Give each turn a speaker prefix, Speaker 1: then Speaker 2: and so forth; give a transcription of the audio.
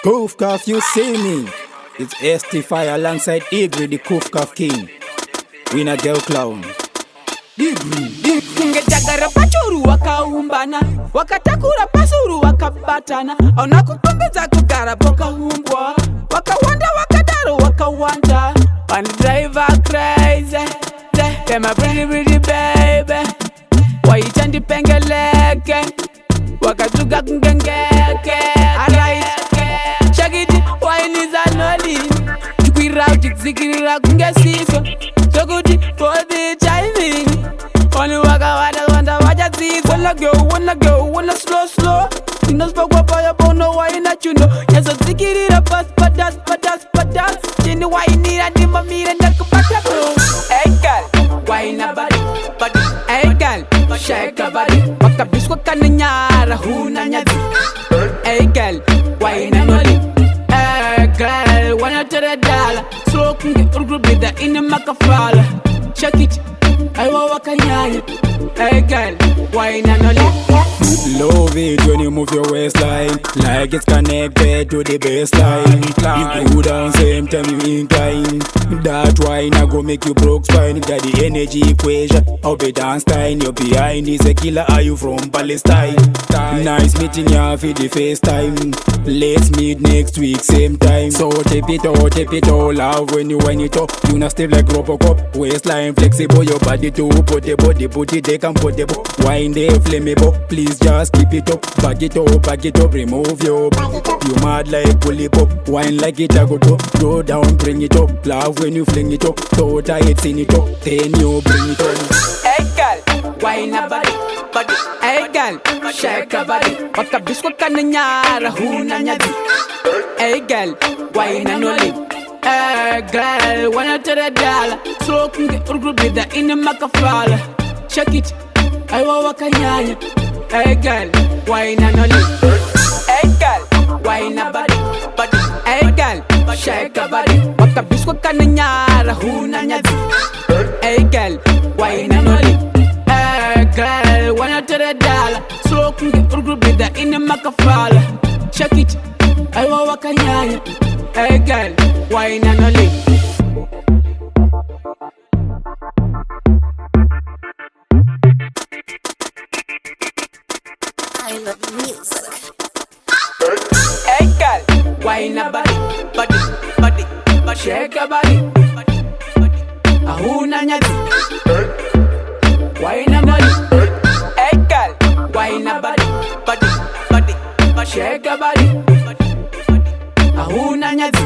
Speaker 1: Kuf Kaf, you see me. It's ST5 alongside Igri, the Kuf Kaf King. We not girl clown. Igri.
Speaker 2: Ngejagara pachuru wakaumbana, wakatakura pasuru wakabatana, ona kukumbeza kugara boka humbwa, wakawanda wakadaro wakawanda. One driver crazy, them a pretty baby. Waichandi pengeleke, wakatuga kungengeke. Alright, shagidi wainiza noli, chukwira uchikzikirira kungesiso, chokudi for the timing. Only wanda wajazi. Wanna go, slow. You know spoke up for your bone, no why not you know. Yes, I think it up, but that's. You know why you need a dimmer meat and a cup. Hey girl, why not body? Hey girl, shake a body. Waka bisco cananyara, who nanyadi. Hey girl, why not nolly? Hey girl, wanna tell a dollar. Slow can get group with the in the macafala. Check it. I want wakanyanya. Hey girl, why not nolly?
Speaker 1: Love it when you move your waistline, like it's connected to the baseline. You go down same time you incline. That wine I go make you broke spine. Got the energy equation, I'll be dance time. You're behind is a killer, are you from Palestine? Nice meeting you for the FaceTime. Let's meet next week same time. So tap it all, love when you wind it up. You not stiff like Robocop. Waistline flexible, your body too. Put it, they can put the wine they flammable. Please just keep it up, back it up, remove your you mad like pulley pop, wine like it a go to, go down, bring it up, love when you fling it up, so tight, sing it up, then you bring it on.
Speaker 2: Hey girl, wine a body. Hey girl, shake a body. Waka bisco cananyara, who nanyadi. Hey girl, wine a nolly. Hey girl, wanna tell a dollar. Slow can get group with the in the macafala. Check it, I want wakanyanya. Hey girl, why not nolly? Hey girl, why not body? Hey girl, shake a body. Waka bisco cananyara, who nanyadi. Hey girl, why not nolly? Hey girl, wanna tell a dollar. Slow can get group with the in the macafala. Check it, I want wakanyanya. Hey girl, why not nolly?
Speaker 3: I love music.
Speaker 2: Hey girl, why not body? Shake your body. Who nanyadi? Why not nolly? Hey girl, why not body? Shake your body. Who nanyadi?